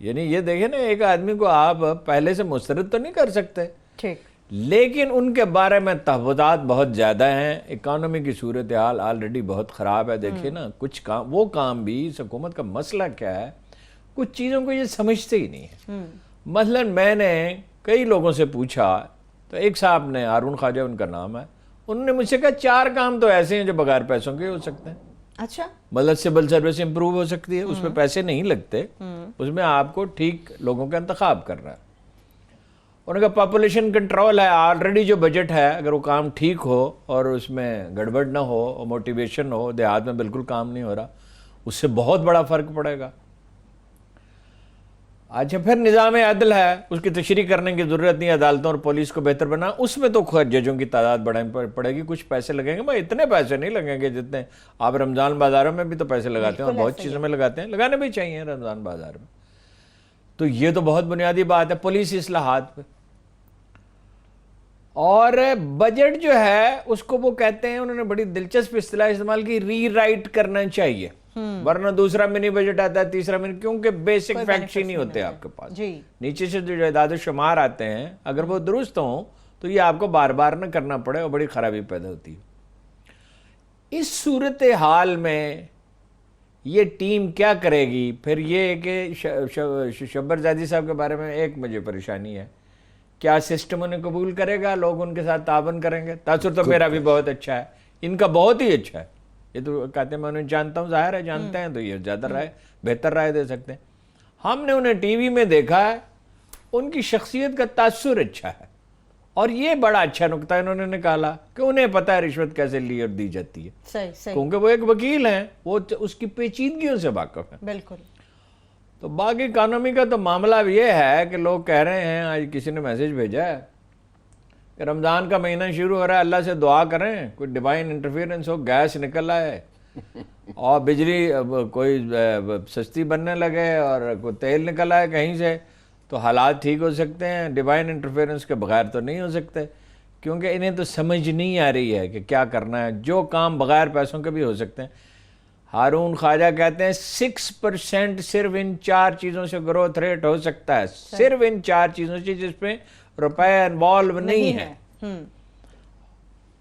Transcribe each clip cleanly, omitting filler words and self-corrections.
یعنی یہ دیکھیں نا، ایک آدمی کو آپ پہلے سے مسترد تو نہیں کر سکتے، ٹھیک، لیکن ان کے بارے میں تحفظات بہت زیادہ ہیں. اکانومی کی صورتحال آلریڈی بہت خراب ہے. دیکھیں نا کچھ کام، وہ کام بھی اس حکومت کا مسئلہ کیا ہے، کچھ چیزوں کو یہ سمجھتے ہی نہیں ہے. مثلا میں نے کئی لوگوں سے پوچھا تو ایک صاحب نے، ہارون خواجہ ان کا نام ہے، انہوں نے مجھ سے کہا 4 کام تو ایسے ہیں جو بغیر پیسوں کے ہو سکتے ہیں. اچھا، مطلب سول سروس امپروو ہو سکتی ہے، اس میں پیسے نہیں لگتے، اس میں آپ کو ٹھیک لوگوں کا انتخاب کر رہا ہے. انہوں نے کہا پاپولیشن کنٹرول ہے، آلریڈی جو بجٹ ہے اگر وہ کام ٹھیک ہو اور اس میں گڑبڑ نہ ہو اور موٹیویشن ہو، دیہات میں بالکل کام نہیں ہو رہا، اس سے بہت بڑا فرق پڑے گا. اچھا، پھر نظام عدل ہے، اس کی تشریح کرنے کی ضرورت نہیں، عدالتوں اور پولیس کو بہتر بنا، اس میں تو خود ججوں کی تعداد بڑھانی پڑے گی، کچھ پیسے لگیں گے. بھائی اتنے پیسے نہیں لگیں گے جتنے آپ رمضان بازاروں میں بھی تو پیسے لگاتے ہیں اور بہت چیزوں میں لگاتے ہیں، لگانے بھی چاہیے رمضان بازار میں. تو یہ تو بہت بنیادی بات ہے. پولیس اصلاحات پہ، اور بجٹ جو ہے اس کو وہ کہتے ہیں، انہوں نے بڑی دلچسپ اصطلاح استعمال کی، ری رائٹ کرنا چاہیے. ورنہ دوسرا منی بجٹ آتا ہے، تیسرا منی، کیونکہ بیسک فیکٹس ہی نہیں ہوتے آپ کے پاس. نیچے سے جو اعداد و شمار آتے ہیں اگر وہ درست ہوں تو یہ آپ کو بار بار نہ کرنا پڑے اور بڑی خرابی پیدا ہوتی ہے. اس صورتحال میں یہ ٹیم کیا کرے گی؟ پھر یہ کہ شبر زیدی صاحب کے بارے میں ایک مجھے پریشانی ہے، کیا سسٹم انہیں قبول کرے گا، لوگ ان کے ساتھ تعاون کریں گے؟ تاثر تو میرا بھی بہت اچھا ہے، ان کا بہت ہی اچھا ہے. یہ تو کہتے ہیں میں انہیں جانتا ہوں، ظاہر ہے جانتے ہیں تو یہ زیادہ رائے، بہتر رائے دے سکتے ہیں. ہم نے انہیں ٹی وی میں دیکھا ہے، ان کی شخصیت کا تاثر اچھا ہے. اور یہ بڑا اچھا نکتہ انہوں نے نکالا کہ انہیں پتہ ہے رشوت کیسے لی اور دی جاتی ہے، کیونکہ وہ ایک وکیل ہیں، وہ اس کی پیچیدگیوں سے واقف ہیں. بالکل. تو باقی اکانومی کا تو معاملہ یہ ہے کہ لوگ کہہ رہے ہیں، آج کسی نے میسیج بھیجا ہے کہ رمضان کا مہینہ شروع ہو رہا ہے، اللہ سے دعا کریں کوئی ڈیوائن انٹرفیئرنس ہو، گیس نکل آئے اور بجلی کوئی سستی بننے لگے اور کوئی تیل نکل آئے کہیں سے، تو حالات ٹھیک ہو سکتے ہیں. ڈیوائن انٹرفیئرنس کے بغیر تو نہیں ہو سکتے، کیونکہ انہیں تو سمجھ نہیں آ رہی ہے کہ کیا کرنا ہے. جو کام بغیر پیسوں کے بھی ہو سکتے ہیں. ہارون خواجہ کہتے ہیں 6% صرف ان 4 چیزوں سے گروتھ ریٹ ہو سکتا ہے، صرف ان 4 چیزوں سے جس پہ روپے انوالو نہیں ہے.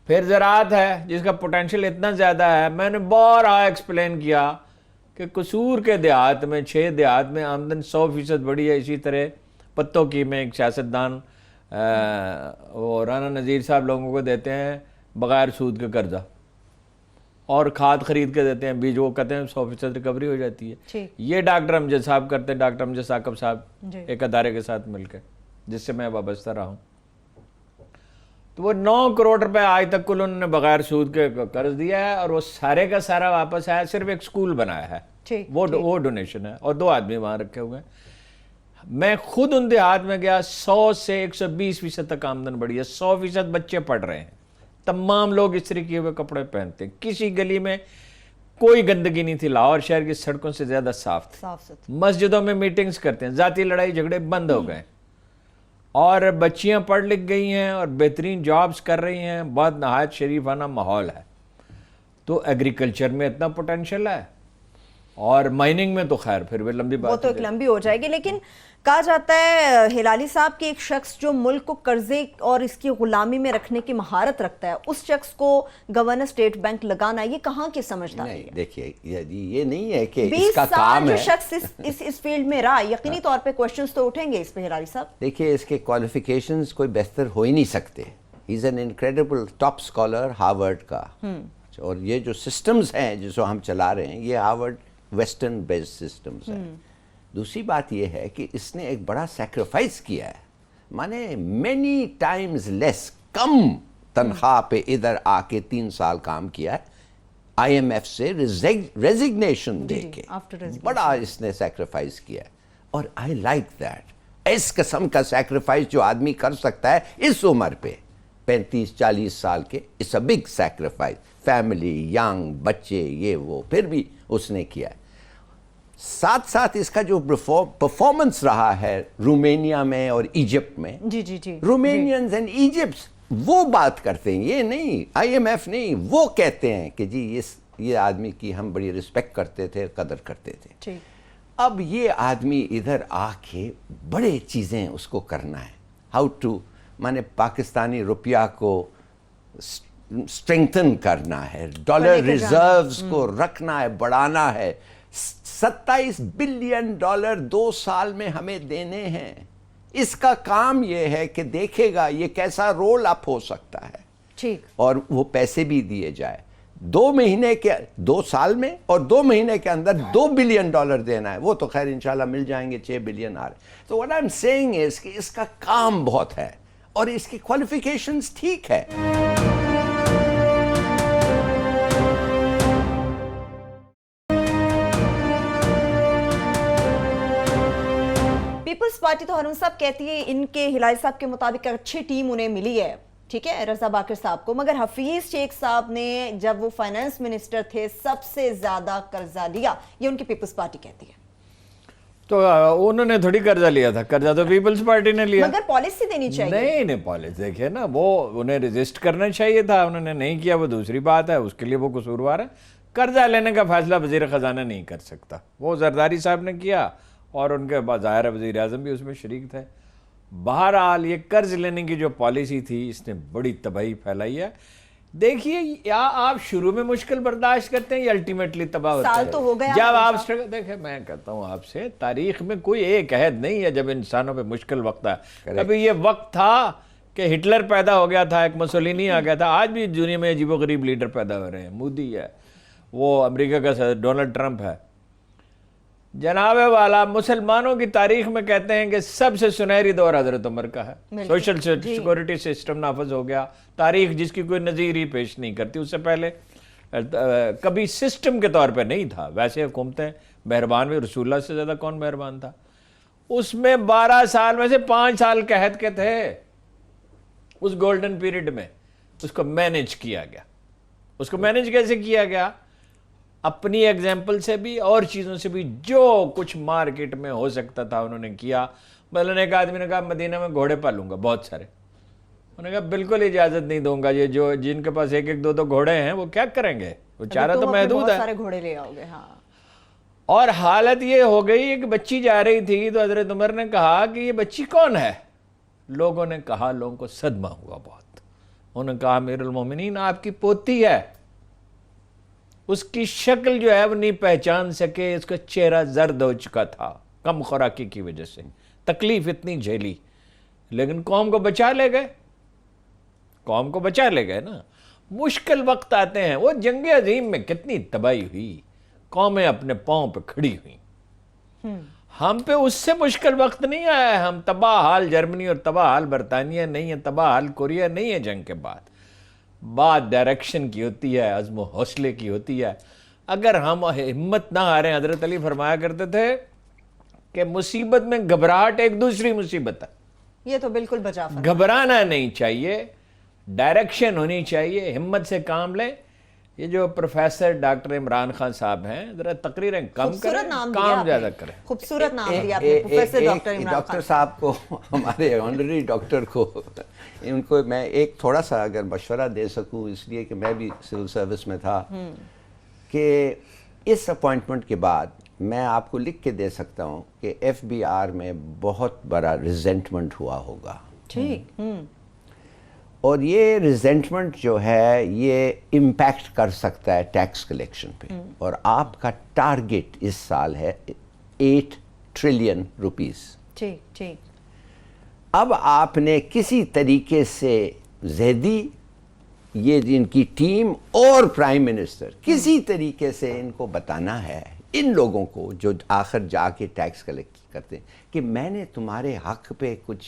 پھر زراعت ہے جس کا پوٹینشیل اتنا زیادہ ہے. میں نے بارہا ایکسپلین کیا کہ قصور کے دیہات میں 6 دیہات میں آمدن 100% بڑھی ہے. اسی طرح پتوں کی میں ایک سیاستدان وہ رانا نذیر صاحب لوگوں کو دیتے ہیں بغیر سود کے قرضہ اور کھاد خرید کے دیتے ہیں، بیج وہ کہتے ہیں 100% ریکوری ہو جاتی ہے. یہ ڈاکٹر امجد صاحب کرتے ہیں، ڈاکٹر امجد ثاقب صاحب ایک ادارے کے ساتھ مل کے جس سے میں وابستہ رہا ہوں. تو وہ 9 کروڑ روپے آج تک کل انہوں نے بغیر سود کے قرض دیا ہے اور وہ سارے کا سارا واپس آیا، صرف ایک سکول بنایا ہے، وہ ڈونیشن ہے، اور 2 آدمی وہاں رکھے ہوئے ہیں. میں خود ان دیہات میں گیا، 100 سے 120% تک آمدن بڑھی ہے، 100% بچے پڑھ رہے ہیں، تمام لوگ استری کیے ہوئے کپڑے پہنتے ہیں، کسی گلی میں کوئی گندگی نہیں تھی. لاہور شہر کی سڑکوں سے زیادہ صاف تھی. مسجدوں میں میٹنگز کرتے ہیں، ذاتی لڑائی جھگڑے بند ہو گئے اور بچیاں پڑھ لکھ گئی ہیں اور بہترین جابز کر رہی ہیں. بہت نہایت شریفانہ ماحول ہے. تو ایگریکلچر میں اتنا پوٹینشیل ہے اور مائننگ میں تو خیر پھر بھی لمبی بات، وہ تو ایک لمبی ہو جائے گی. لیکن کہا جاتا ہے ہلالی صاحب کہ ایک شخص جو ملک کو قرضے اور اس کی غلامی میں رکھنے کی مہارت رکھتا ہے، اس شخص کو گورنر اسٹیٹ بینک لگانا، یہ کہاں کی سمجھداری ہے؟ دیکھیے یہ نہیں ہے کہ اس کا کام ہے. 20 سال جو شخص اس فیلڈ میں رہا، یقینی طور پہ کوشچنز تو اٹھیں گے اس پہ ہلالی صاحب. دیکھیے اس کے کوالیفیکیشنز کوئی بہتر ہو ہی نہیں سکتے. He is an incredible top scholar Harvard کا، اور یہ جو سسٹمز ہیں جس کو ہم چلا رہے ہیں یہ ہارورڈ ویسٹرن بیسڈ سسٹمز ہیں. دوسری بات یہ ہے کہ اس نے ایک بڑا سیکریفائس کیا ہے، مانے مینی ٹائمز لیس، کم تنخواہ پہ ادھر آ کے 3 سال کام کیا ہے، آئی ایم ایف سے ریزگنیشن دے کے بڑا اس نے سیکریفائس کیا ہے. اور آئی لائک دیٹ. اس قسم کا سیکریفائس جو آدمی کر سکتا ہے اس عمر پہ 35-40 سال کے، it's a big sacrifice. Family, young بچے، یہ وہ، پھر بھی اس نے کیا ہے. ساتھ ساتھ اس کا جو پرفارمنس رہا ہے رومینیا میں اور ایجپٹ میں، رومینینز اینڈ ایجپٹس وہ بات کرتے ہیں، یہ نہیں، آئی ایم ایف نہیں، وہ کہتے ہیں کہ جی یہ آدمی کی ہم بڑی رسپیکٹ کرتے تھے، قدر کرتے تھے. اب یہ آدمی ادھر آ کے بڑے چیزیں اس کو کرنا ہے, ہاؤ ٹو, مانے پاکستانی روپیہ کو اسٹرینگتھن کرنا ہے, ڈالر ریزروز کو رکھنا ہے, بڑھانا ہے. 27 بلین ڈالر 2 سال میں ہمیں دینے ہیں. اس کا کام یہ ہے کہ دیکھے گا یہ کیسا رول اپ ہو سکتا ہے, ٹھیک, اور وہ پیسے بھی دیے جائے 2 سال میں, اور 2 مہینے کے اندر 2 بلین ڈالر دینا ہے. وہ تو خیر انشاءاللہ مل جائیں گے, 6 بلین آ رہے. تو what I'm saying is کہ اس کا کام بہت ہے اور اس کی کوالیفیکیشنز ٹھیک ہے. پیپلز پارٹی تو ہارون صاحب کہتی ہے ان کے ہلالی صاحب کے مطابق اچھی ٹیم انہیں ملی ہے, ٹھیک ہے, رضا باقر صاحب کو, مگر حفیظ شیخ صاحب نے جب وہ فائنانس منسٹر تھے سب سے زیادہ قرضہ لیا, یہ ان کی پیپلز پارٹی کہتی ہے. تو انہوں نے تھوڑی قرضہ لیا تھا, قرضہ تو پیپلز پارٹی نے لیا. مگر پالیسی دینی چاہیے. نہیں پالیسی دیکھیں نا, وہ انہیں رجسٹ کرنا چاہیے تھا, انہوں نے نہیں کیا, وہ دوسری بات ہے, اس کے لیے وہ قصوروار ہے. قرضہ لینے کا فیصلہ وزیر خزانہ نہیں کر سکتا, وہ زرداری صاحب نے کیا اور ان کے ظاہر وزیر اعظم بھی اس میں شریک تھے. بہرحال یہ قرض لینے کی جو پالیسی تھی اس نے بڑی تباہی پھیلائی ہے. دیکھیے, یا آپ شروع میں مشکل برداشت کرتے ہیں یا الٹیمیٹلی تباہ ہوتے ہیں. سال تو ہو گیا جب آپ دیکھیں, میں کہتا ہوں آپ سے, تاریخ میں کوئی ایک عہد نہیں ہے جب انسانوں پہ مشکل وقت ہے. کبھی یہ وقت تھا کہ ہٹلر پیدا ہو گیا تھا, ایک مسولینی آ گیا تھا, آج بھی دنیا میں عجیب و غریب لیڈر پیدا ہو رہے ہیں. مودی ہے, وہ امریکہ کا صدر ڈونلڈ ٹرمپ ہے. جناب والا, مسلمانوں کی تاریخ میں کہتے ہیں کہ سب سے سنہری دور حضرت عمر کا ہے. سوشل سیکورٹی سسٹم نافذ ہو گیا, تاریخ جس کی کوئی نظیر ہی پیش نہیں کرتی. اس سے پہلے کبھی سسٹم کے طور پہ نہیں تھا. ویسے حکومتیں مہربان بھی, رسول اللہ سے زیادہ کون مہربان تھا. اس میں 12 سال میں سے 5 سال قحط کے تھے. اس گولڈن پیریڈ میں اس کو مینیج کیا گیا. اس کو مینیج کیسے کیا گیا؟ اپنی ایگزامپل سے بھی اور چیزوں سے بھی, جو کچھ مارکیٹ میں ہو سکتا تھا انہوں نے کیا. مثلاً ایک آدمی نے کہا مدینہ میں گھوڑے پالوں گا بہت سارے. انہوں نے کہا بالکل اجازت نہیں دوں گا, یہ جو جن کے پاس 1-2 گھوڑے ہیں وہ کیا کریں گے, وہ چارہ تو محدود ہے. سارے گھوڑے لے آؤ گے. ہاں, اور حالت یہ ہو گئی کہ بچی جا رہی تھی تو حضرت عمر نے کہا کہ یہ بچی کون ہے. لوگوں نے کہا, لوگوں کو صدمہ ہوا بہت. انہوں نے کہا امیر المومنین آپ کی پوتی ہے. اس کی شکل جو ہے وہ نہیں پہچان سکے, اس کا چہرہ زرد ہو چکا تھا کم خوراکی کی وجہ سے, تکلیف اتنی جھیلی, لیکن قوم کو بچا لے گئے. قوم کو بچا لے گئے نا. مشکل وقت آتے ہیں, وہ جنگ عظیم میں کتنی تباہی ہوئی, قومیں اپنے پاؤں پہ کھڑی ہوئیں. ہم پہ اس سے مشکل وقت نہیں آیا ہے. ہم تباہ حال جرمنی اور تباہ حال برطانیہ نہیں ہے, تباہ حال کوریا نہیں ہے جنگ کے بعد. بات ڈائریکشن کی ہوتی ہے, عزم و حوصلے کی ہوتی ہے. اگر ہم ہمت نہ ہاریں, حضرت علی فرمایا کرتے تھے کہ مصیبت میں گھبراہٹ ایک دوسری مصیبت ہے. یہ تو بالکل بجا فرمایا. گھبرانا نہیں چاہیے, ڈائریکشن ہونی چاہیے, ہمت سے کام لیں. یہ جو پروفیسر ڈاکٹر عمران خان صاحب ہیں, ذرا تقریریں کم کریں, کام زیادہ کریں. خوبصورت نام دیا آپ نے, professor doctor Imran Khan. Doctor صاحب کو, ہمارے آنرری ڈاکٹر کو, ان کو میں ایک تھوڑا سا اگر مشورہ دے سکوں, اس لیے کہ میں بھی سول سروس میں تھا, کہ اس اپوائنٹمنٹ کے بعد میں آپ کو لکھ کے دے سکتا ہوں کہ ایف بی آر میں بہت بڑا ریزنٹمنٹ ہوا ہوگا. ٹھیک. اور یہ ریزنٹمنٹ جو ہے یہ امپیکٹ کر سکتا ہے ٹیکس کلیکشن پہ. اور آپ کا ٹارگٹ اس سال ہے 8 ٹریلین روپیز. ٹھیک ٹھیک. اب آپ نے کسی طریقے سے زیدی, یہ ان کی ٹیم اور پرائم منسٹر, کسی طریقے سے ان کو بتانا ہے, ان لوگوں کو جو آخر جا کے ٹیکس کلیکٹ کرتے ہیں, کہ میں نے تمہارے حق پہ کچھ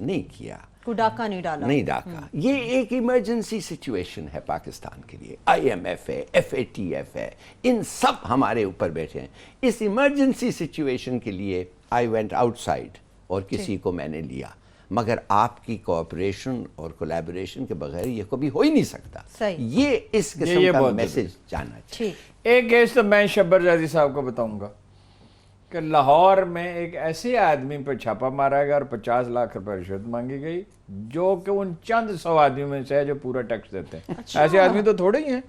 نہیں کیا, کوئی ڈاکہ نہیں ڈالا. نہیں ڈاکہ. یہ ایک ایمرجنسی سچویشن ہے پاکستان کے لیے. آئی ایم ایف ہے, ایف اے ٹی ایف ہے, ان سب ہمارے اوپر بیٹھے ہیں. اس ایمرجنسی سچویشن کے لیے آئی وینٹ آؤٹ سائڈ اور کسی کو میں نے لیا, مگر آپ کی کوآپریشن اور کولیبوریشن کے بغیر یہ کبھی ہو ہی نہیں سکتا. یہ اس قسم کا میسج جانا چاہیے. ایک کیس تو میں شبر زیدی صاحب کو بتاؤں گا کہ لاہور میں ایک ایسے آدمی پہ چھاپا مارا گیا اور 50 لاکھ روپے رشوت مانگی گئی, جو کہ ان چند 100 آدمیوں میں سے ہے جو پورا ٹیکس دیتے ہیں. ایسے آدمی تو تھوڑے ہی ہیں.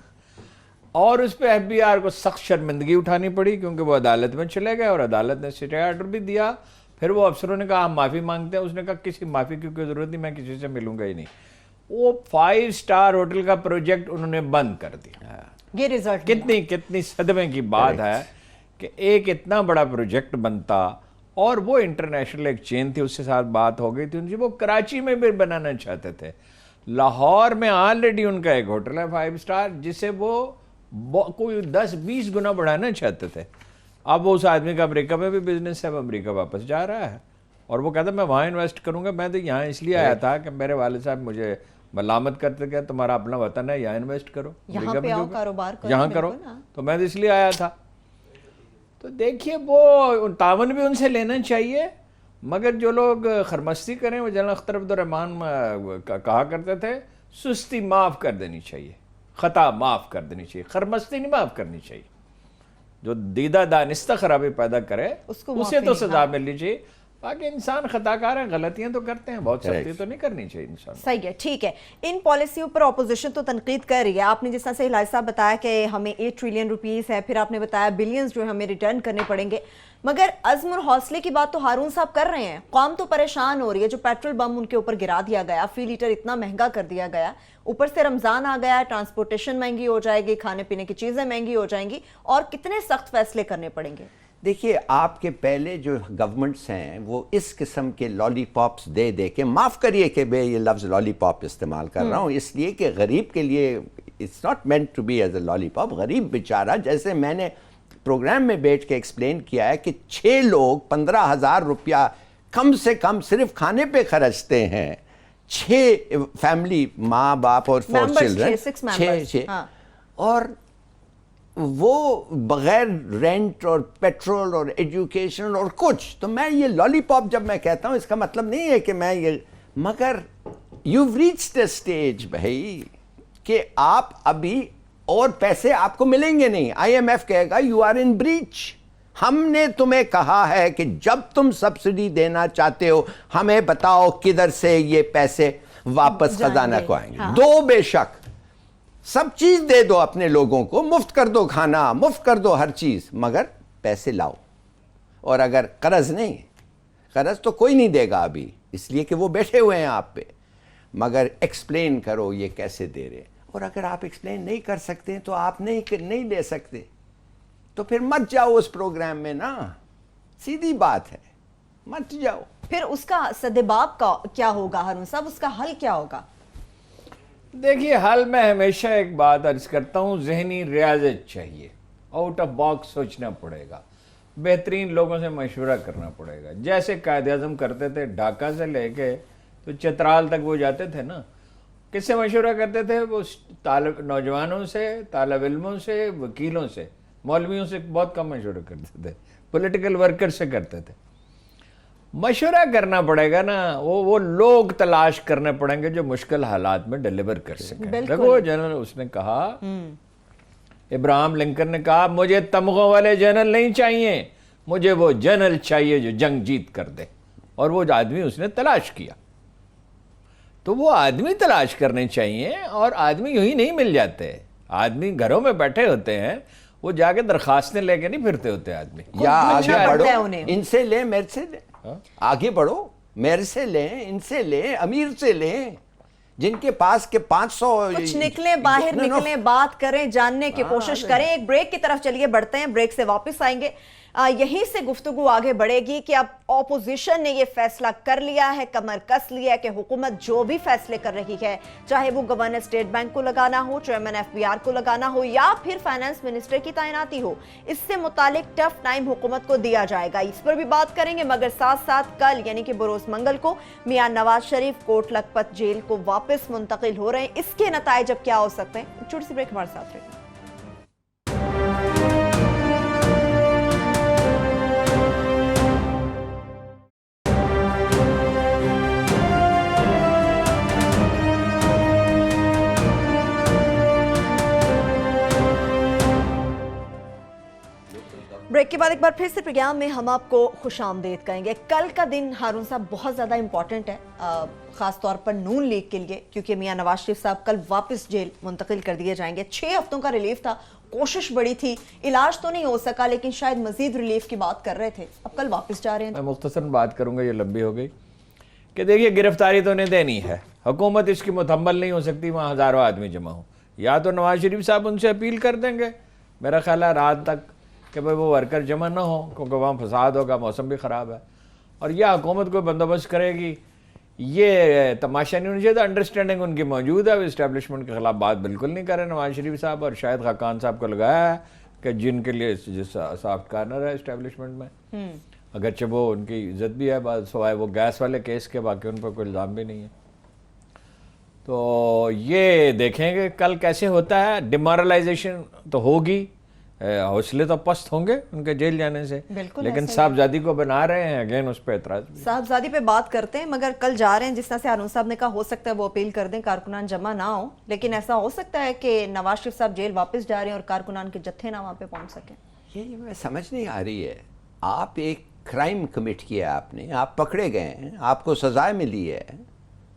اور اس پہ FBR کو سخت شرمندگی اٹھانی پڑی کیونکہ وہ عدالت میں چلے گئے اور عدالت نے اسٹے آرڈر بھی دیا. پھر وہ افسروں نے کہا ہم معافی مانگتے ہیں. اس نے کہا کسی معافی کی کوئی ضرورت نہیں, میں کسی سے ملوں گا ہی نہیں. وہ 5 اسٹار ہوٹل کا پروجیکٹ انہوں نے بند کر دیا. یہ رزلٹ کتنی صدمے کی بات ہے کہ ایک اتنا بڑا پروجیکٹ بنتا, اور وہ انٹرنیشنل ایک چین تھی, اس کے ساتھ بات ہو گئی تھی ان کی, وہ کراچی میں بھی بنانا چاہتے تھے. لاہور میں آلریڈی ان کا ایک ہوٹل ہے 5 اسٹار جسے وہ کوئی 10-20 گنا بڑھانا چاہتے تھے. اب اس آدمی کا امریکہ میں بھی بزنس ہے, وہ امریکہ واپس جا رہا ہے اور وہ کہتا ہے میں وہاں انویسٹ کروں گا. میں تو یہاں اس لیے آیا تھا کہ میرے والد صاحب مجھے ملامت کرتے کہ تمہارا اپنا وطن ہے, یہاں انویسٹ کرو, یہاں پہ آؤ, کاروبار کرو, یہاں کرو. تو میں تو اس لیے آیا تھا. تو دیکھیے وہ تعاون بھی ان سے لینا چاہیے, مگر جو لوگ خرمستی کریں, وہ جنرل اختر عبد الرحمان کہا کرتے تھے سستی معاف کر دینی چاہیے, خطا معاف کر دینی چاہیے, خرمستی نہیں معاف کرنی چاہیے. جو دیدہ دانستہ خرابی پیدا کرے اسے تو سزا ملنی چاہیے. باقی انسان خطا کار ہیں, غلطیاں تو کرتے ہیں, بہت سختی تو نہیں کرنی چاہیے انسان. صحیح ہے, ٹھیک ہے. ان پالیسیوں پر اپوزیشن تو تنقید کر رہی ہے. آپ نے جس طرح سے ہلال صاحب بتایا کہ ہمیں 8 ٹریلین روپیز ہے, پھر آپ نے بتایا بلینز جو ہمیں ریٹرن کرنے پڑیں گے, مگر عزم اور حوصلے کی بات تو ہارون صاحب کر رہے ہیں. قوم تو پریشان ہو رہی ہے. جو پیٹرول بم ان کے اوپر گرا دیا گیا, فی لیٹر اتنا مہنگا کر دیا گیا, اوپر سے رمضان آ گیا, ٹرانسپورٹیشن مہنگی ہو جائے گی, کھانے پینے کی چیزیں مہنگی ہو جائیں گی, اور کتنے سخت فیصلے کرنے پڑیں گے. دیکھیے آپ کے پہلے جو گورنمنٹس ہیں وہ اس قسم کے لالی پاپس دے دے کے, معاف کریے کہ میں یہ لفظ لالی پاپ استعمال کر رہا ہوں, اس لیے کہ غریب کے لیے it's not meant to be as a lollipop. غریب بیچارہ, جیسے میں نے پروگرام میں بیٹھ کے ایکسپلین کیا ہے کہ 6 لوگ 15,000 روپیہ کم سے کم صرف کھانے پہ خرچتے ہیں. 6 فیملی, ماں باپ اور 4 چلڈرن, 6 اور وہ بغیر رینٹ اور پیٹرول اور ایجوکیشن اور کچھ. تو میں یہ لالی پاپ جب میں کہتا ہوں اس کا مطلب نہیں ہے کہ میں یہ, مگر you've reached a stage بھائی کہ آپ ابھی اور پیسے آپ کو ملیں گے نہیں. IMF کہے گا you are in breach. ہم نے تمہیں کہا ہے کہ جب تم سبسڈی دینا چاہتے ہو ہمیں بتاؤ کدھر سے یہ پیسے واپس خزانہ کو آئیں گے. دو, بے شک سب چیز دے دو اپنے لوگوں کو, مفت کر دو کھانا, مفت کر دو ہر چیز, مگر پیسے لاؤ. اور اگر قرض نہیں, قرض تو کوئی نہیں دے گا ابھی اس لیے کہ وہ بیٹھے ہوئے ہیں آپ پہ, مگر ایکسپلین کرو یہ کیسے دے رہے. اور اگر آپ ایکسپلین نہیں کر سکتے تو آپ نہیں لے سکتے, تو پھر مت جاؤ اس پروگرام میں نا, سیدھی بات ہے, مت جاؤ. پھر اس کا سدباب کا کیا ہوگا ہارون صاحب, اس کا حل کیا ہوگا؟ دیکھیے حل میں ہمیشہ ایک بات عرض کرتا ہوں, ذہنی ریاضت چاہیے, آؤٹ آف باکس سوچنا پڑے گا, بہترین لوگوں سے مشورہ کرنا پڑے گا. جیسے قائد اعظم کرتے تھے, ڈھاکہ سے لے کے تو چترال تک وہ جاتے تھے نا, کس سے مشورہ کرتے تھے؟ وہ نوجوانوں سے, طالب علموں سے, وکیلوں سے, مولویوں سے بہت کم مشورہ کرتے تھے, پولیٹیکل ورکر سے کرتے تھے. مشورہ کرنا پڑے گا نا, وہ لوگ تلاش کرنے پڑیں گے جو مشکل حالات میں ڈیلیور کر سکیں. دیکھو جنرل اس نے کہا, ابراہم لنکن نے کہا مجھے تمغوں والے جنرل نہیں چاہیے, مجھے وہ جنرل چاہیے جو جنگ جیت کر دے. اور وہ آدمی اس نے تلاش کیا. تو وہ آدمی تلاش کرنے چاہیے, اور آدمی یوں ہی نہیں مل جاتے. آدمی گھروں میں بیٹھے ہوتے ہیں, وہ جا کے درخواستیں لے کے نہیں پھرتے ہوتے آدمی. یا آگے بڑھو, ان سے لیں, میرے سے لیں, آگے بڑھو, میرے سے لیں, ان سے لیں, امیر سے لیں, جن کے پاس کے 500 کچھ نکلیں باہر, نکلیں, بات کریں, جاننے کی کوشش کریں. ایک بریک کی طرف چلیے, بڑھتے ہیں, بریک سے واپس آئیں گے. یہیں سے گفتگو آگے بڑھے گی کہ اب اپوزیشن نے یہ فیصلہ کر لیا ہے, کمر کس لیا ہے کہ حکومت جو بھی فیصلے کر رہی ہے, چاہے وہ گورنر اسٹیٹ بینک کو لگانا ہو, چیئرمین FBR کو لگانا ہو, یا پھر فائنانس منسٹر کی تعیناتی ہو, اس سے متعلق ٹف ٹائم حکومت کو دیا جائے گا. اس پر بھی بات کریں گے, مگر ساتھ ساتھ کل یعنی کہ بروز منگل کو میاں نواز شریف کوٹ لکھپت جیل کو واپس منتقل ہو رہے ہیں. اس کے نتائج اب کیا ہو سکتے ہیں؟ چھوٹی سی بریک, ہمارے ساتھ رہے. بریک کے بعد ایک بار پھر سے پروگرام میں ہم آپ کو خوش آمدید کہیں گے. کل کا دن ہارون صاحب بہت زیادہ امپورٹنٹ ہے, خاص طور پر نون لیگ کے لیے, کیونکہ میاں نواز شریف صاحب کل واپس جیل منتقل کر دیے جائیں گے. 6 ہفتوں کا ریلیف تھا, کوشش بڑی تھی, علاج تو نہیں ہو سکا لیکن شاید مزید ریلیف کی بات کر رہے تھے, اب کل واپس جا رہے ہیں. میں مختصر بات کروں گا, یہ لمبی ہو گئی, کہ دیکھیے گرفتاری تو انہیں دینی ہے, حکومت اس کی متحمل نہیں ہو سکتی وہاں ہزاروں آدمی جمع ہوں. یا تو نواز شریف صاحب ان سے اپیل کر دیں گے میرا خیال ہے رات تک کہ بھائی وہ ورکر جمع نہ ہوں کیونکہ وہاں فساد ہوگا, موسم بھی خراب ہے, اور یہ حکومت کوئی بندوبست کرے گی. یہ تماشا نہیں ہونا چاہیے, انڈرسٹینڈنگ ان کی موجود ہے, اسٹیبلشمنٹ کے خلاف بات بالکل نہیں کر رہے نواز شریف صاحب, اور شاید خاقان صاحب کو لگایا ہے کہ جن کے لیے سافٹ کارنر ہے اسٹیبلشمنٹ میں, اگرچہ وہ ان کی عزت بھی ہے سوائے وہ گیس والے کیس کے, باقی ان پر کوئی الزام بھی نہیں ہے. تو یہ دیکھیں گے کل کیسے ہوتا ہے. ڈیمورلائزیشن تو ہوگی, حوصلے تو پست ہوں گے ان کے جیل جانے سے, لیکن صاحبزادی کو بنا رہے ہیں, اگین اس پہ اعتراض. صاحبزادی پہ بات کرتے ہیں, مگر کل جا رہے ہیں جس طرح سے ہارون صاحب نے کہا, ہو سکتا ہے وہ اپیل کر دیں کارکنان جمع نہ ہوں, لیکن ایسا ہو سکتا ہے کہ نواز شریف صاحب جیل واپس جا رہے ہیں اور کارکنان کے جتھے نہ وہاں پہ پہنچ سکیں. یہ میں سمجھ نہیں آ رہی ہے. آپ ایک کرائم کمٹ کیا آپ نے, آپ پکڑے گئے ہیں, آپ کو سزا ملی ہے,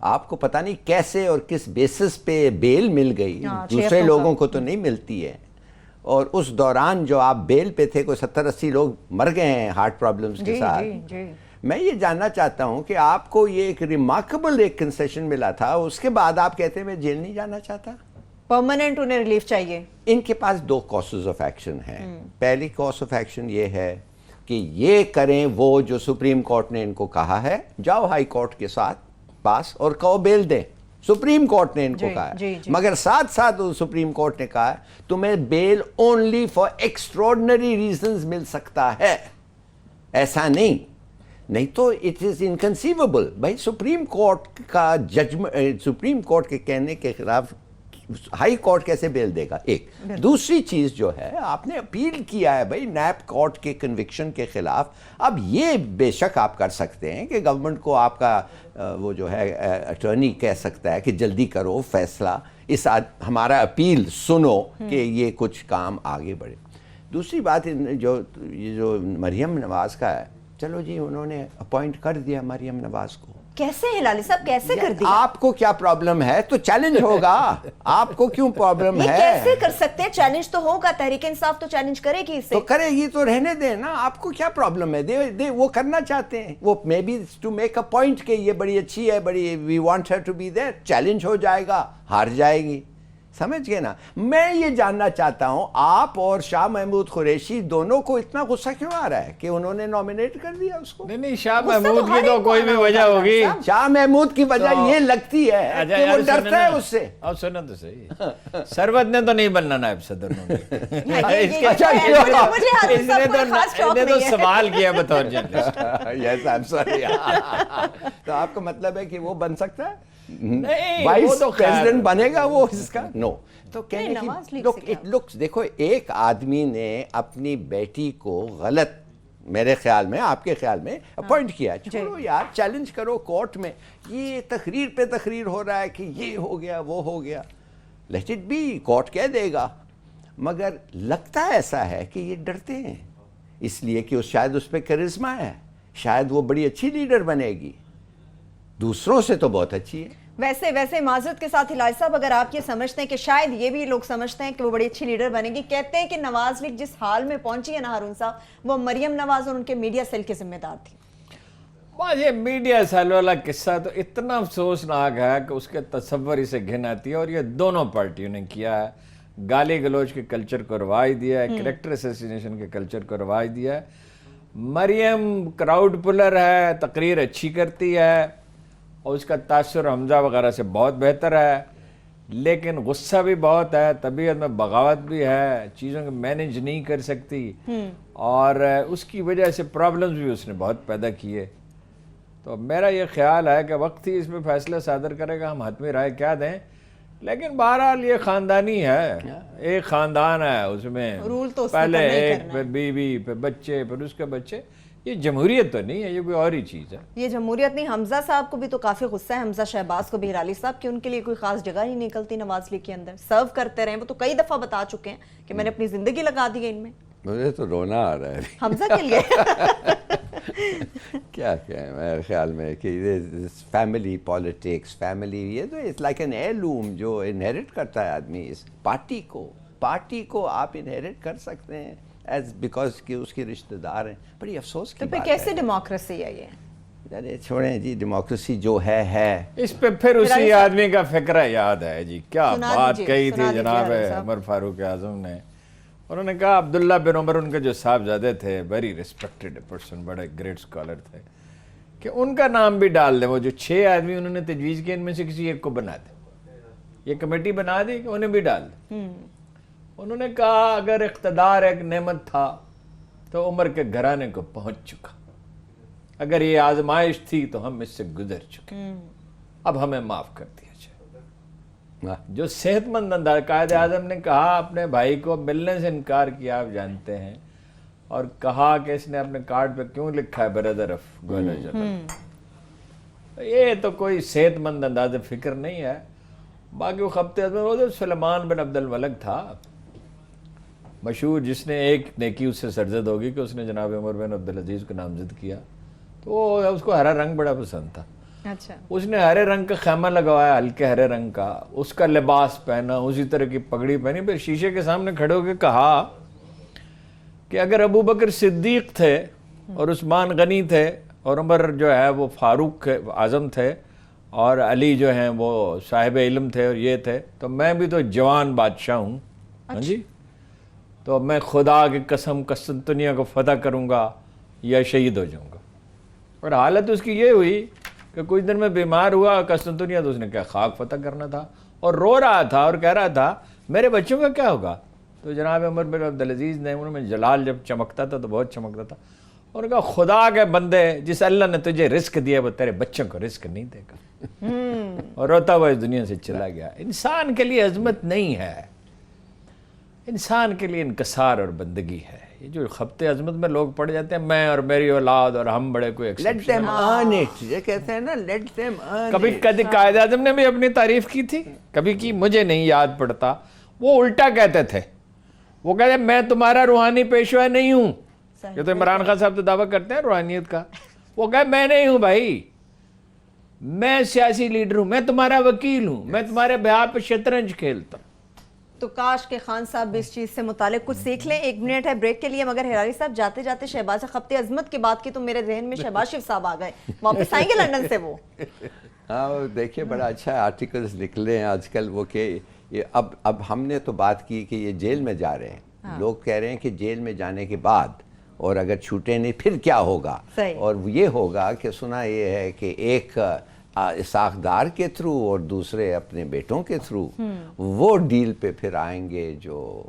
آپ کو پتہ نہیں کیسے اور کس بیسس پہ بیل مل گئی, دوسرے لوگوں کو تو نہیں ملتی ہے. اور اس دوران جو آپ بیل پہ تھے, کوئی 70-80 لوگ مر گئے ہیں ہارٹ پرابلمز کے ساتھ. میں یہ جاننا چاہتا ہوں کہ آپ کو یہ ایک ریمارکیبل ایک کنسیشن ملا تھا, اس کے بعد آپ کہتے ہیں میں جیل نہیں جانا چاہتا. پرماننٹ انہیں ریلیف چاہیے. ان کے پاس 2 کورسز آف ایکشن ہیں. پہلی کورس آف ایکشن یہ ہے کہ یہ کریں وہ جو سپریم کورٹ نے ان کو کہا ہے, جاؤ ہائی کورٹ کے ساتھ پاس اور کہو بیل دیں. سپریم کورٹ نے ان کو کہا ہے, مگر ساتھ ساتھ سپریم کورٹ نے کہا ہے تمہیں بیل اونلی فار ایکسٹراڈنری ریزنز مل سکتا ہے, ایسا نہیں تو اٹ از انکنسیویبل. بھائی سپریم کورٹ کا ججمنٹ, سپریم کورٹ کے کہنے کے خلاف ہائی کورٹ کیسے بیل دے گا؟ ایک. دوسری چیز جو ہے, آپ نے اپیل کیا ہے بھائی نیب کورٹ کے کنوکشن کے خلاف. اب یہ بے شک آپ کر سکتے ہیں کہ گورنمنٹ کو آپ کا وہ جو ہے اٹارنی کہہ سکتا ہے کہ جلدی کرو فیصلہ, اس ہمارا اپیل سنو کہ یہ کچھ کام آگے بڑھے. دوسری بات یہ جو مریم نواز کا ہے, چلو جی انہوں نے اپوائنٹ کر دیا مریم نواز کو. کیسے ہلالی صاحب کیسے کر دیا؟ آپ کو کیا پرابلم ہے؟ تو چیلنج ہوگا. آپ کو کیوں پرابلم ہے؟ کیسے کر سکتے ہیں؟ چیلنج تو ہوگا, تحریک انصاف تو چیلنج کرے گی اسے. تو کرے گی تو رہنے دیں نا, آپ کو کیا پرابلم ہے؟ وہ کرنا چاہتے ہیں, وہ maybe to make a point کہ یہ بڑی اچھی ہے, بڑی we want her to be there. Challenge ہو جائے گا, ہار جائے گی, سمجھ گئے نا. میں یہ جاننا چاہتا ہوں آپ اور شاہ محمود قریشی دونوں کو اتنا غصہ کیوں آ رہا ہے کہ انہوں نے نامینیٹ کر دیا اس کو؟ نہیں شاہ محمود کی تو کوئی بھی وجہ ہوگی. شاہ محمود کی وجہ یہ لگتی ہے کہ وہ ڈرتا ہے اس سے. اب سننا تو صحیح, سربت نے تو نہیں بننا نائب صدر, نے تو سوال کیا بطور journalist. Yes I am sorry. تو آپ کا مطلب ہے کہ وہ بن سکتا ہے, وائس پریزیڈنٹ بنے گا وہ اس کا؟ نو. تو دیکھو ایک آدمی نے اپنی بیٹی کو غلط, میرے خیال میں, آپ کے خیال میں اپوائنٹ کیا, چلو یار چیلنج کرو کورٹ میں. یہ تقریر پہ تقریر ہو رہا ہے کہ یہ ہو گیا وہ ہو گیا, لیٹ اٹ بی, کورٹ کہہ دے گا. مگر لگتا ایسا ہے کہ یہ ڈرتے ہیں اس لیے کہ شاید اس پہ کرزما ہے, شاید وہ بڑی اچھی لیڈر بنے گی, دوسروں سے تو بہت اچھی ہے. ویسے معذرت کے ساتھ ہلالی صاحب, اگر آپ یہ سمجھتے ہیں کہ شاید یہ بھی لوگ سمجھتے ہیں کہ وہ بڑی اچھی لیڈر بنے گی, کہتے ہیں کہ نواز لیگ جس حال میں پہنچی ہے نا ہارون صاحب, وہ مریم نواز اور ان کے میڈیا سیل کے ذمہ دار تھی. یہ میڈیا سیل والا قصہ تو اتنا افسوسناک ہے کہ اس کے تصور سے گھن آتی ہے, اور یہ دونوں پارٹیوں نے کیا ہے. گالی گلوچ کے کلچر کو رواج دیا ہے, کریکٹر اسیسینیشن کے کلچر کو رواج دیا ہے. مریم کراؤڈ پلر ہے, تقریر اچھی کرتی ہے, اور اس کا تاثر حمزہ وغیرہ سے بہت بہتر ہے, لیکن غصہ بھی بہت ہے, طبیعت میں بغاوت بھی ہے, چیزوں کو مینیج نہیں کر سکتی, اور اس کی وجہ سے پرابلمز بھی اس نے بہت پیدا کیے. تو میرا یہ خیال ہے کہ وقت ہی اس میں فیصلہ صادر کرے گا, ہم حتمی رائے کیا دیں. لیکن بہرحال یہ خاندانی ہے, ایک خاندان ہے, اس میں پہلے ایک, پھر بیوی, پھر بچے, پھر اس کے بچے. یہ جمہوریت تو نہیں ہے, یہ کوئی اور ہی چیز ہے. یہ جمہوریت نہیں. حمزہ صاحب کو بھی تو کافی غصہ ہے, حمزہ شہباز کو بھی, ہلالی صاحب کہ ان کے لیے کوئی خاص جگہ نہیں نکلتی نواز لیگ کے اندر. سرو کرتے رہے, وہ تو کئی دفعہ بتا چکے ہیں کہ میں نے اپنی زندگی لگا دی ہے ان میں. مجھے تو رونا آ رہا ہے حمزہ کے لیے. کیا کہیں, میرے خیال میں کہ فیملی پالیٹکس, فیملی, یہ تو it's like an heirloom جو انہیریٹ کرتا ہے آدمی اس پارٹی کو. پارٹی کو آپ انہیریٹ کر سکتے ہیں ایز بیکاز کہ اس کے رشتہ دار ہیں. بڑی افسوس کی تو پھر بات کیسے ہے. ڈیموکریسی ہے یہ؟ ارے چھوڑیں جی, ڈیموکریسی جو ہے اس پہ پھر اسی آدمی کا فکرہ یاد ہے جی, کیا بات کہی تھی جناب عمر فاروق اعظم نے. انہوں نے کہا عبداللہ بن عمر ان کے جو صاحبزادے تھے, ویری ریسپیکٹڈ پرسن, بڑے گریٹ اسکالر تھے, کہ ان کا نام بھی ڈال دیں. وہ جو 6 آدمی انہوں نے تجویز کیے ان میں سے کسی ایک کو بنا دیں, یہ کمیٹی بنا دی کہ انہیں بھی ڈال دیں. انہوں نے کہا اگر اقتدار ایک نعمت تھا تو عمر کے گھرانے کو پہنچ چکا, اگر یہ آزمائش تھی تو ہم اس سے گزر چکے, اب ہمیں معاف کر دیا جائے. جو صحت مند انداز, قائد اعظم نے کہا اپنے بھائی کو ملنے سے انکار کیا, آپ جانتے ہیں, اور کہا کہ اس نے اپنے کارڈ پہ کیوں لکھا ہے بردر آف گورنر جنرل. یہ تو کوئی صحت مند انداز فکر نہیں ہے. باقی وہ خبتے اعظم, سلیمان بن عبد الملک تھا مشہور, جس نے ایک نیکی اس سے سرزد ہوگی کہ اس نے جناب عمر بن عبدالعزیز کو نامزد کیا, تو اس کو ہرا رنگ بڑا پسند تھا. اچھا, اس نے ہرے رنگ کا خیمہ لگوایا, ہلکے ہرے رنگ کا, اس کا لباس پہنا, اسی طرح کی پگڑی پہنی, پھر شیشے کے سامنے کھڑے ہو کے کہا کہ اگر ابو بکر صدیق تھے اور عثمان غنی تھے اور عمر جو ہے وہ فاروق اعظم تھے اور علی جو ہیں وہ صاحب علم تھے اور یہ تھے, تو میں بھی تو جوان بادشاہ ہوں. ہاں جی, تو میں خدا کی قسم قسطنطنیہ کو فتح کروں گا یا شہید ہو جاؤں گا. اور حالت اس کی یہ ہوئی کہ کچھ دن میں بیمار ہوا قسطنطنیہ, تو اس نے کہا خاک فتح کرنا تھا, اور رو رہا تھا اور کہہ رہا تھا میرے بچوں کا کیا ہوگا. تو جناب عمر بن عبدالعزیز نے, انہوں میں جلال جب چمکتا تھا تو بہت چمکتا تھا, اور کہا خدا کے بندے, جس اللہ نے تجھے رزق دیا وہ تیرے بچوں کو رزق نہیں دے گا. اور روتا ہوا اس دنیا سے چلا گیا. انسان کے لیے عظمت نہیں ہے, انسان کے لیے انکسار اور بندگی ہے. یہ جو خبتے عظمت میں لوگ پڑ جاتے ہیں, میں اور میری اولاد اور ہم بڑے کوئی لیٹ دیم ارن اٹ, یہ کہتے ہیں نا لیٹ دیم ارن. کبھی قائد اعظم نے بھی اپنی تعریف کی تھی, کبھی کی, مجھے نہیں یاد پڑتا. وہ الٹا کہتے تھے, وہ کہتے ہیں میں تمہارا روحانی پیشوا نہیں ہوں. یہ تو عمران خان صاحب تو دعویٰ کرتے ہیں روحانیت کا. وہ کہے میں نہیں ہوں بھائی, میں سیاسی لیڈر ہوں, میں تمہارا وکیل ہوں, میں تمہارے بیان پہ شطرنج کھیلتا ہوں. تو کاش کہ خان صاحب بھی اس چیز سے متعلق کچھ سیکھ لیں. 1 منٹ ہے بریک کے لیے, مگر ہلاری صاحب جاتے جاتے شہباز خبتے عظمت کی بات کی تو میرے ذہن میں شہباز شریف صاحب آ گئے, واپس آئیں گے لندن سے وہ؟ ہاں دیکھیے, بڑا اچھا آرٹیکلز نکلے ہیں آج کل وہ, کہ یہ اب ہم نے تو بات کی کہ یہ جیل میں جا رہے ہیں, لوگ کہہ رہے ہیں کہ جیل میں جانے کے بعد اور اگر چھوٹے نہیں پھر کیا ہوگا. اور یہ ہوگا کہ سنا یہ ہے کہ ایک اسحاق ڈار کے تھرو اور دوسرے اپنے بیٹوں کے تھرو وہ ڈیل پہ پھر آئیں گے, جو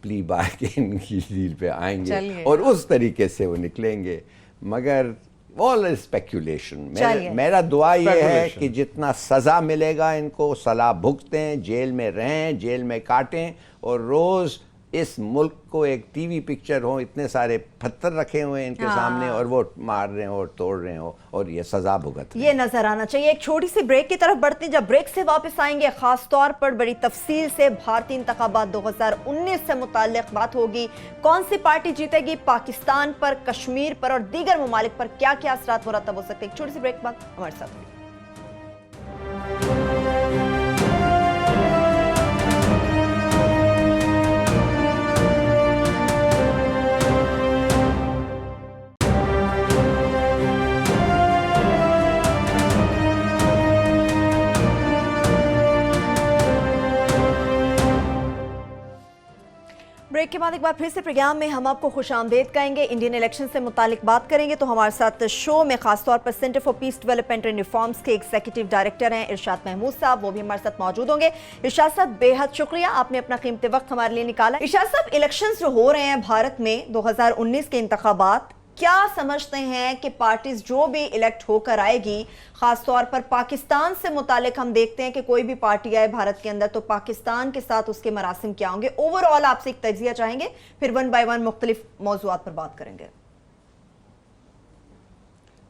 پلی بارگین کی ڈیل پہ آئیں گے, اور اس طریقے سے وہ نکلیں گے. مگر all is speculation. میرا دعا یہ ہے کہ جتنا سزا ملے گا ان کو صلاح بھگتیں, جیل میں رہیں, جیل میں کاٹیں, اور روز اس ملک کو ایک ٹی وی پکچر ہو, اتنے سارے پتھر رکھے ہوئے ان کے سامنے اور وہ مار رہے ہوں اور توڑ رہے ہوں, اور یہ سزا بھگت رہے ہیں. یہ نظر آنا چاہیے. ایک چھوٹی سی بریک کی طرف بڑھتے ہیں. جب بریک سے واپس آئیں گے خاص طور پر بڑی تفصیل سے بھارتی انتخابات 2019 سے متعلق بات ہوگی. کون سی پارٹی جیتے گی, پاکستان پر, کشمیر پر اور دیگر ممالک پر کیا کیا اثرات مرتب ہو سکتے ہیں. ایک چھوٹی سی بریک بعد ہمارے ساتھ ہوگی. بریک کے بعد ایک بار پھر سے پروگرام میں ہم آپ کو خوش آمدید کہیں گے. انڈین الیکشن سے متعلق بات کریں گے تو ہمارے ساتھ شو میں خاص طور پر Centre for Peace Development and Reforms کے ایگزیکٹو ڈائریکٹر ہیں ارشاد محمود صاحب, وہ بھی ہمارے ساتھ موجود ہوں گے. ارشاد صاحب بے حد شکریہ, آپ نے اپنا قیمتی وقت ہمارے لیے نکالا. ارشاد صاحب, الیکشنز جو ہو رہے ہیں بھارت میں 2019 کے انتخابات, کیا سمجھتے ہیں کہ پارٹیز جو بھی الیکٹ ہو کر آئے گی, خاص طور پر پاکستان سے متعلق ہم دیکھتے ہیں کہ کوئی بھی پارٹی آئے بھارت کے اندر تو پاکستان کے ساتھ اس کے مراسم کیا ہوں گے, اوورآل آپ سے ایک تجزیہ چاہیں گے, پھر 1 بائی 1 مختلف موضوعات پر بات کریں گے.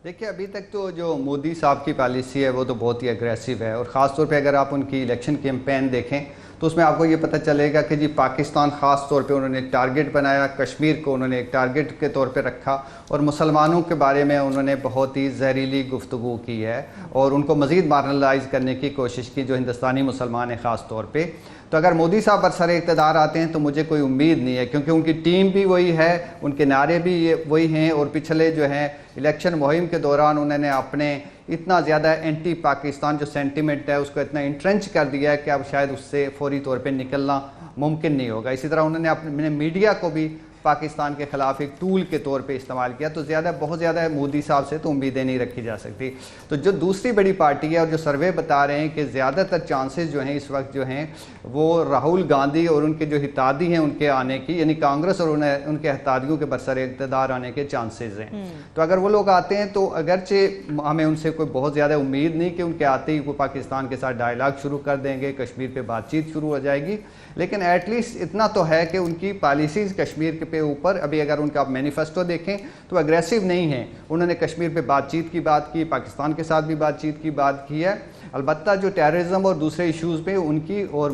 دیکھیں, ابھی تک تو جو مودی صاحب کی پالیسی ہے وہ تو بہت ہی اگریسو ہے, اور خاص طور پہ اگر آپ ان کی الیکشن کیمپین دیکھیں تو اس میں آپ کو یہ پتہ چلے گا کہ جی پاکستان خاص طور پہ انہوں نے ٹارگٹ بنایا، کشمیر کو انہوں نے ایک ٹارگٹ کے طور پہ رکھا، اور مسلمانوں کے بارے میں انہوں نے بہت ہی زہریلی گفتگو کی ہے اور ان کو مزید مارنلائز کرنے کی کوشش کی، جو ہندوستانی مسلمان ہیں خاص طور پہ۔ تو اگر مودی صاحب برسر اقتدار آتے ہیں تو مجھے کوئی امید نہیں ہے، کیونکہ ان کی ٹیم بھی وہی ہے، ان کے نعرے بھی وہی ہیں، اور پچھلے جو ہیں الیکشن مہم کے دوران انہوں نے اپنے اتنا زیادہ اینٹی پاکستان جو سینٹیمنٹ ہے اس کو اتنا انٹرنچ کر دیا ہے کہ اب شاید اس سے فوری طور پہ نکلنا ممکن نہیں ہوگا۔ اسی طرح انہوں نے اپنے میڈیا کو بھی پاکستان کے خلاف ایک ٹول کے طور پہ استعمال کیا، تو بہت زیادہ مودی صاحب سے تو امیدیں نہیں رکھی جا سکتی۔ تو جو دوسری بڑی پارٹی ہے اور جو سروے بتا رہے ہیں کہ زیادہ تر چانسز جو ہیں اس وقت جو ہیں وہ راہل گاندھی اور ان کے جو اتحادی ہیں ان کے آنے کی، یعنی کانگریس اور ان کے اتحادیوں کے برسر اقتدار آنے کے چانسز ہیں۔ تو اگر وہ لوگ آتے ہیں تو اگرچہ ہمیں ان سے کوئی بہت زیادہ امید نہیں کہ ان کے آتے ہی وہ پاکستان کے ساتھ ڈائیلاگ شروع کر دیں گے، کشمیر پہ بات چیت شروع ہو جائے گی، لیکن ایٹ لیسٹ اتنا تو ہے کہ ان کی پالیسیز کشمیر کے اوپر ابھی اگر ان کا مینیفیسٹو دیکھیں تو اگریسو نہیں ہیں۔ انہوں نے کشمیر پہ بات چیت کی بات کی، پاکستان کے ساتھ بھی بات چیت کی بات کی ہے، البتہ جو ٹیررزم اور دوسرے ایشوز پہ ان کی اور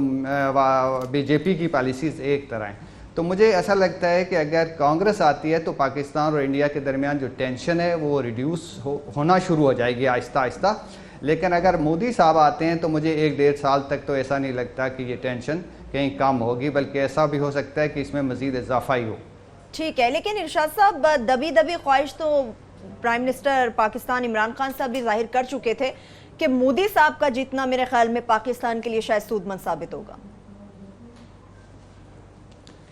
بی جے پی کی پالیسیز ایک طرح ہیں۔ تو مجھے ایسا لگتا ہے کہ اگر کانگریس آتی ہے تو پاکستان اور انڈیا کے درمیان جو ٹینشن ہے وہ ریڈیوس ہونا شروع ہو جائے گی آہستہ آہستہ، لیکن اگر مودی صاحب آتے ہیں تو مجھے 1-1.5 سال تک تو ایسا نہیں لگتا کہ یہ ٹینشن کہیں کم ہوگی، بلکہ ایسا بھی ہو سکتا ہے کہ اس میں مزید اضافہ ہی ہو۔ ٹھیک ہے، لیکن ارشاد صاحب دبی خواہش تو پرائم منسٹر پاکستان عمران خان صاحب بھی ظاہر کر چکے تھے کہ مودی صاحب کا جیتنا میرے خیال میں پاکستان کے لیے شاید سود مند ثابت ہوگا۔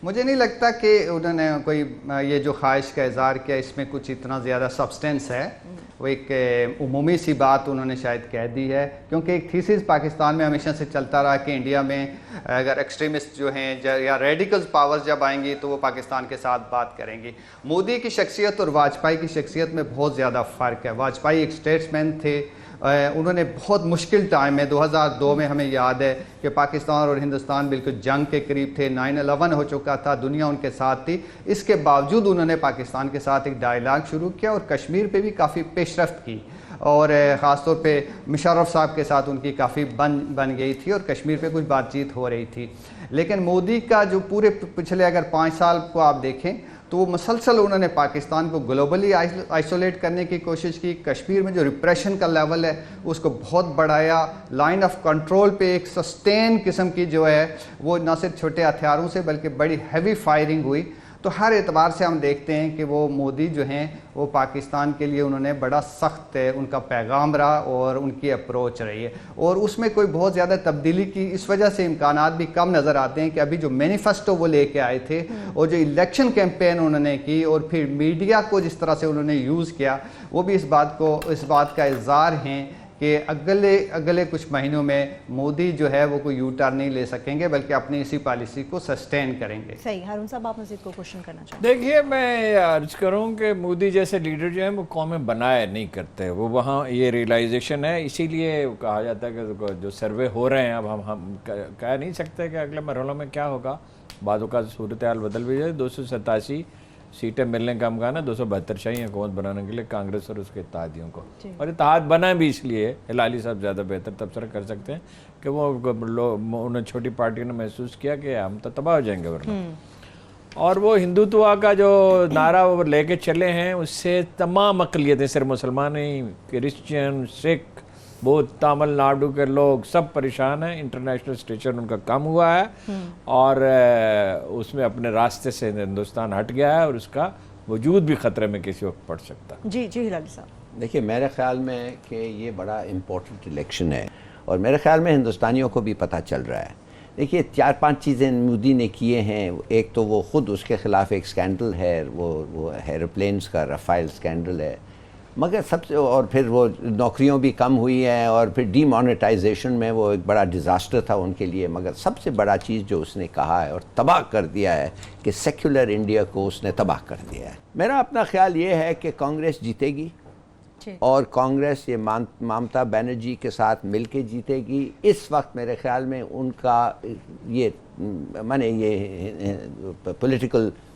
مجھے نہیں لگتا کہ انہوں نے کوئی یہ جو خواہش کا اظہار کیا اس میں کچھ اتنا زیادہ سبسٹینس ہے، وہ ایک عمومی سی بات انہوں نے شاید کہہ دی ہے، کیونکہ ایک تھیسس پاکستان میں ہمیشہ سے چلتا رہا کہ انڈیا میں اگر ایکسٹریمسٹ جو ہیں یا ریڈیکلز پاورز جب آئیں گی تو وہ پاکستان کے ساتھ بات کریں گی۔ مودی کی شخصیت اور واجپائی کی شخصیت میں بہت زیادہ فرق ہے۔ واجپائی ایک اسٹیٹسمین تھے، انہوں نے بہت مشکل ٹائم میں 2002 میں ہمیں یاد ہے کہ پاکستان اور ہندوستان بالکل جنگ کے قریب تھے، 9/11 ہو چکا تھا، دنیا ان کے ساتھ تھی، اس کے باوجود انہوں نے پاکستان کے ساتھ ایک ڈائیلاگ شروع کیا اور کشمیر پہ بھی کافی پیش رفت کی، اور خاص طور پہ مشرف صاحب کے ساتھ ان کی کافی بن گئی تھی اور کشمیر پہ کچھ بات چیت ہو رہی تھی۔ لیکن مودی کا جو پورے پچھلے اگر 5 سال کو آپ دیکھیں تو وہ مسلسل انہوں نے پاکستان کو گلوبلی آئسولیٹ کرنے کی کوشش کی، کشمیر میں جو ریپریشن کا لیول ہے اس کو بہت بڑھایا، لائن آف کنٹرول پہ ایک سسٹین قسم کی جو ہے وہ نہ صرف چھوٹے ہتھیاروں سے بلکہ بڑی ہیوی فائرنگ ہوئی۔ تو ہر اعتبار سے ہم دیکھتے ہیں کہ وہ مودی جو ہیں وہ پاکستان کے لیے انہوں نے بڑا سخت ہے ان کا پیغام رہا اور ان کی اپروچ رہی ہے، اور اس میں کوئی بہت زیادہ تبدیلی کی اس وجہ سے امکانات بھی کم نظر آتے ہیں کہ ابھی جو مینیفیسٹو وہ لے کے آئے تھے اور جو الیکشن کیمپین انہوں نے کی اور پھر میڈیا کو جس طرح سے انہوں نے یوز کیا، وہ بھی اس بات کا اظہار ہیں کہ اگلے کچھ مہینوں میں مودی جو ہے وہ کوئی یو ٹرن نہیں لے سکیں گے بلکہ اپنی اسی پالیسی کو سسٹین کریں گے۔ صحیح، ہارون صاحب آپ مزید کو کوشچن کرنا چاہتے ہیں؟ دیکھیے میں عرض کروں کہ مودی جیسے لیڈر جو ہیں وہ قومیں بنائے نہیں کرتے، وہ وہاں یہ ریئلائزیشن ہے، اسی لیے کہا جاتا ہے کہ جو سروے ہو رہے ہیں اب ہم کہہ نہیں سکتے کہ اگلے مرحلوں میں کیا ہوگا، بعض اوقات صورتحال بدل بھی جائے۔ 287 سیٹیں ملنے کا امکان ہے، 272 چاہیے حکومت بنانے کے لیے کانگریس اور اس کے اتحادیوں کو، اور اتحاد بنا بھی اس لیے ہلالی صاحب زیادہ بہتر تبصرہ کر سکتے ہیں کہ وہ انہیں چھوٹی پارٹیوں نے محسوس کیا کہ ہم تو تباہ ہو جائیں گے ورنہ، اور وہ ہندوتوا کا جو نعرہ وہ لے کے چلے ہیں اس سے تمام اقلیتیں، صرف مسلمان نہیں، کرسچن، سکھ، بہت تامل ناڈو کے لوگ سب پریشان ہیں، انٹرنیشنل اسٹیچر ان کا کم ہوا ہے اور اس میں اپنے راستے سے ہندوستان ہٹ گیا ہے اور اس کا وجود بھی خطرے میں کسی وقت پڑ سکتا ہے۔ جی ہلالی صاحب دیکھیے میرے خیال میں کہ یہ بڑا امپورٹنٹ الیکشن ہے اور میرے خیال میں ہندوستانیوں کو بھی پتہ چل رہا ہے۔ دیکھیے 4-5 چیزیں مودی نے کیے ہیں، ایک تو وہ خود اس کے خلاف ایک سکینڈل ہے، وہ ایروپلینز کا رافائل سکینڈل ہے، مگر سب سے، اور پھر وہ نوکریوں بھی کم ہوئی ہیں اور پھر ڈی مانیٹائزیشن میں وہ ایک بڑا ڈیزاسٹر تھا ان کے لیے، مگر سب سے بڑا چیز جو اس نے کہا ہے اور تباہ کر دیا ہے کہ سیکولر انڈیا کو اس نے تباہ کر دیا ہے۔ میرا اپنا خیال یہ ہے کہ کانگریس جیتے گی اور کانگریس یہ ممتا بینرجی کے ساتھ مل کے جیتے گی۔ اس وقت میرے خیال میں ان کا یہ پولیٹیکل